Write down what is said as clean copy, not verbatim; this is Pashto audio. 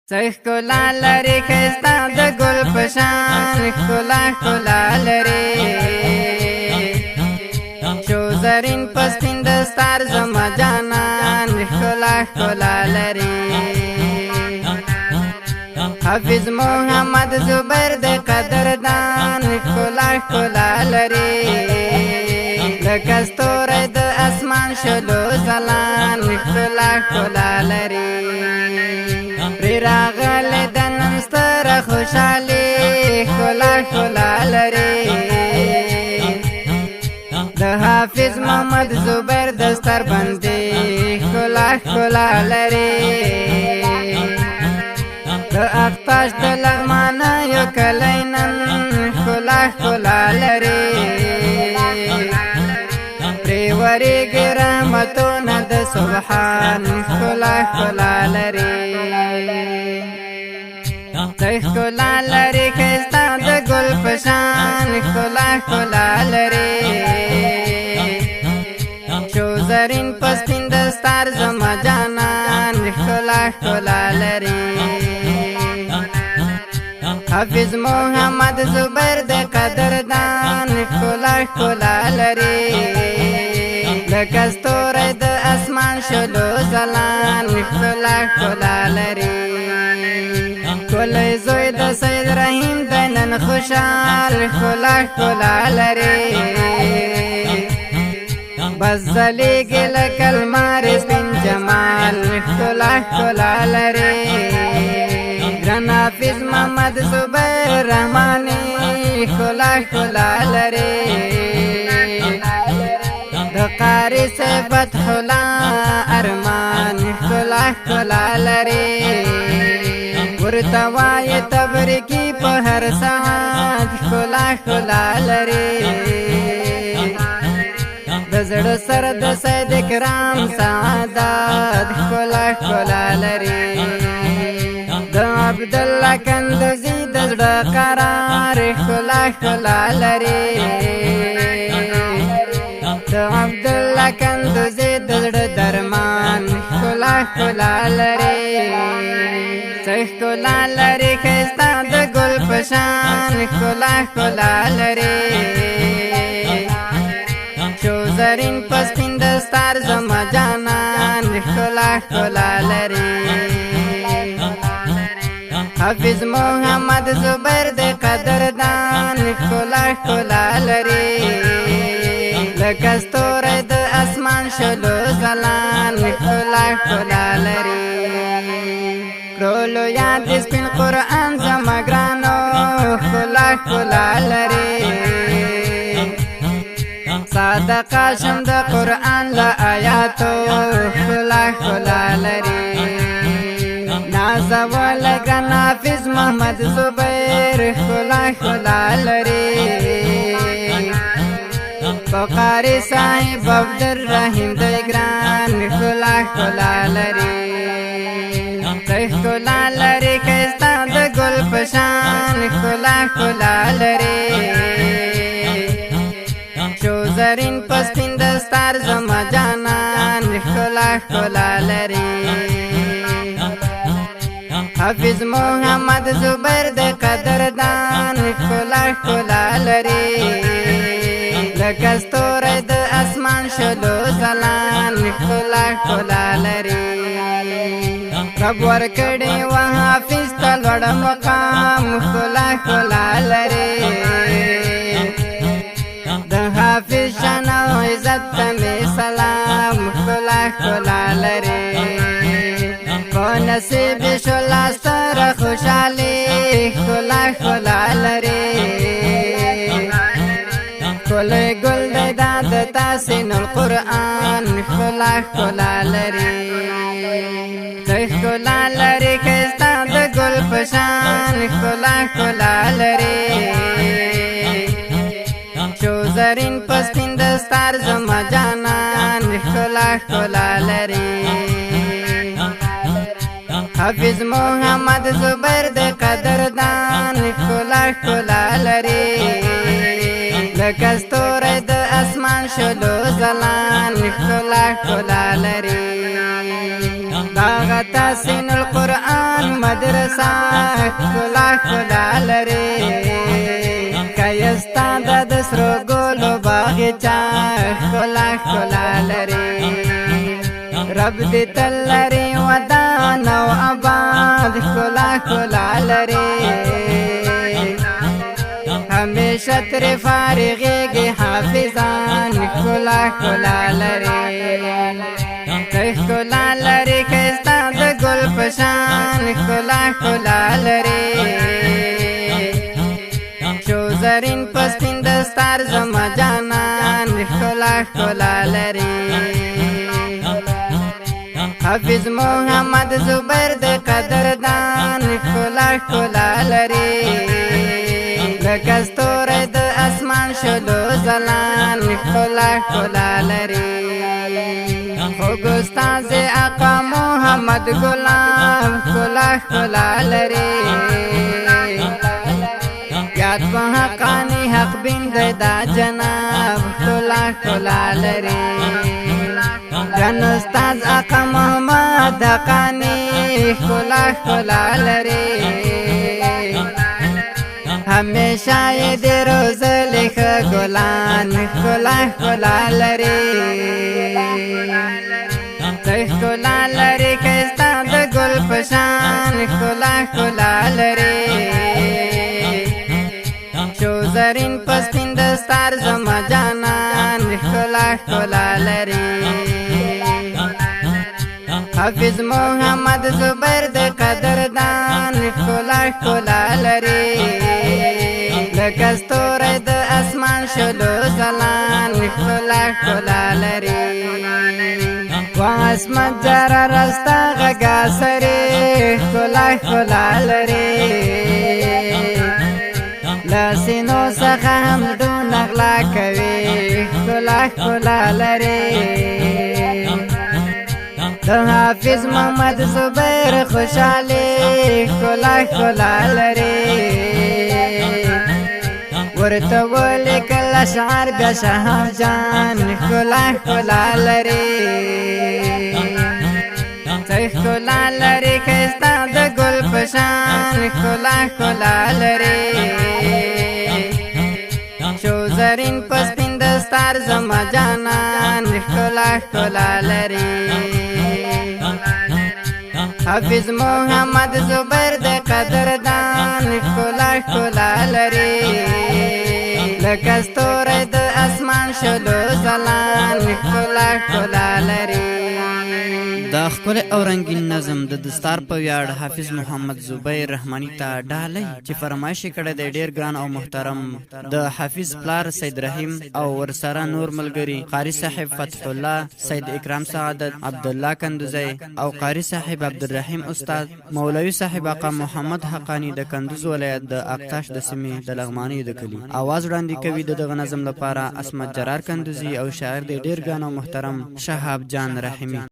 ښکلا لري ښایسته د ګل په شان ښکلا ښکلا لري شو زرین په سپین دستار زما جانان ښکلا ښکلا لري حافظ محمد زبیر د قدردان ښکلا ښکلا لري لکه ستوری د اسمان شلو ځلان ښکلا ښکلا لري پرې راغلی د نن ستره خوشحالي ښکلا ښکلا لري د حافظ محمد زبیر دستر بندي ښکلا ښکلا لري د اختاش د لغمانه یو کلی نن ښکلا ښکلا لري پرې ورېږي رحمتونه د سبحان ښکلا ښکلا لري ښکلا لري ښایسته د ګل په شان ښکلا ښکلا لري شو زرین په سپین دستار زما جانان ښکلا ښکلا لري حافظ محمد زبیر د قدردان ښکلا ښکلا لري لکه ستوری د اسمان شلو ځلان ښکلا ښکلا لري ښکلی زوی د سید رحیم دی نن خوشحال ښکلا ښکلا لري بس ځلیږي لکه لمر سپین جمال ښکلا ښکلا لري ګران حافظ محمد زبیر رحماني ښکلا ښکلا لري د قاري صاحب فتح الله ارمان ښکلا ښکلا لري ورته وایي تبریکي په هر ساعت ښکلا ښکلا لري د زړه سر د سید کرام سعادت ښکلا ښکلا لري د عبدالله کندوزي د زړه قرار ښکلا ښکلا لري د عبدالله کندوزي د زړه درمان ښکلا ښکلا لري ښکلا لري ښایسته د ګل په شان ښکلا ښکلا لري شو زرین په سپین دستار زما جانان ښکلا ښکلا لري حافظ محمد زبیر د قدردان ښکلا ښکلا لري لکه ستوری د اسمان شلو ځلان ښکلا ښکلا لري کړولو یاد د سپین قرآن زما ګرانو ښکلا ښکلا لري صدقه شم د قرآن له آیاتو ښکلا ښکلا لري نازولی ګران حافظ محمد زبیر ښکلا ښکلا لري په قاري صاحب عبدالرحیم دی ګران ښکلا ښکلا لري ښکلا لري ښایسته د ګل په شان ښکلا ښکلا لري شو زرین په سپین دستار زما جانان ښکلا ښکلا لري حافظ محمد زبیر د قدردان ښکلا ښکلا لري لکه ستوری د اسمان شلو ځلان ښکلا ښکلا لري رب ورکړی و حافظ ته لوړ مقام ښکلا ښکلا لري د حافظ شان او عزت ته مې سلام ښکلا ښکلا لري په نصیب شوله ستره خوشحالي ښکلا ښکلا لري ښکلی ګل دی دا د تحسین القرآن ښکلا ښکلا لري ښکلا لري ښایسته د ګل په شان ښکلا ښکلا لري شو زرین په سپین دستار زما جانان ښکلا ښکلا لري حافظ محمد زبیر د قدردان ښکلا ښکلا لري لکه ستوری د اسمان شلو ځلان ښکلا ښکلا لري د داغه تحسین القرآن مدرسه ښکلا ښکلا لري ښایسته ده د سرو ګلو باغچه ښکلا ښکلا لري رب دې تل لري ودان او آباد ښکلا ښکلا لري همیشه ترې فارغېږي حافظان ښکلا ښکلا لري ښکلا لري ښایسته د ګل په شان ښکلا ښکلا لري شو زرین په سپین دستار زما جانان ښکلا ښکلا لري حافظ محمد زبیر د قدردان ښکلا ښکلا لري لکه ستوری د اسمان شلو ځلان ښکلا ښکلا لري خوږ استاذ آقا محمد ګلاب ښکلا ښکلا لري یاد په حقانی حق بین دی دا جناب ښکلا ښکلا لري جن استاذ آقا محمد حقانی ښکلا ښکلا لري همیشه یې د روزلې ښه ګلان ښکلا ښکلا لري ښکلا لري ښایسته د ګل په شان ښکلا ښکلا لري شو زرین په سپین دستار زما جانان ښکلا ښکلا لري حافظ محمد زبیر د قدردان ښکلا ښکلا لري لکه ستوری د اسمان شلو ځلان ښکلا ښکلا لري واسمت جره رسته غږا سرې ښکلا ښکلا لري له سینو څخه هم ډونه غلا کوي ښکلا ښکلا لري د حافظ محمد زبیر خوشحالي ښکلا ښکلا لري ورته ولیکل اشعار بیا شهاب جان ښکلا ښکلا لري ښکلا لري ښایسته د ګل په شان ښکلا ښکلا لري شو زرین په سپین دستار زما جانان ښکلا ښکلا لري حافظ محمد زبیر د قدردان ښکلا ښکلا لري لکه ستوری د اسمان شلو ځلان ښکلا ښکلا لري دا ښکلی او رنګین نظم د دستار په ویاړ حافظ محمد زبیر رحماني ته ډالۍ چې فرمایش یې کړی دی ډېر ګران او محترم د حافظ پلار سید رحیم او ورسره نور ملګري قاري صاحب فتح الله سید اکرام سعادت عبدالله کندوزی او قاري صاحب عبدالرحیم استاد مولوي صاحب آقا محمد حقانی د کندوز ولایت د اقتاش د سیمې د لغمانۍ د کلي اواز وړاندې کوي د دغه نظم لپاره عصمت جرار کندوزی او شاعر د ډېر ګران او محترم شهاب جان رحیمي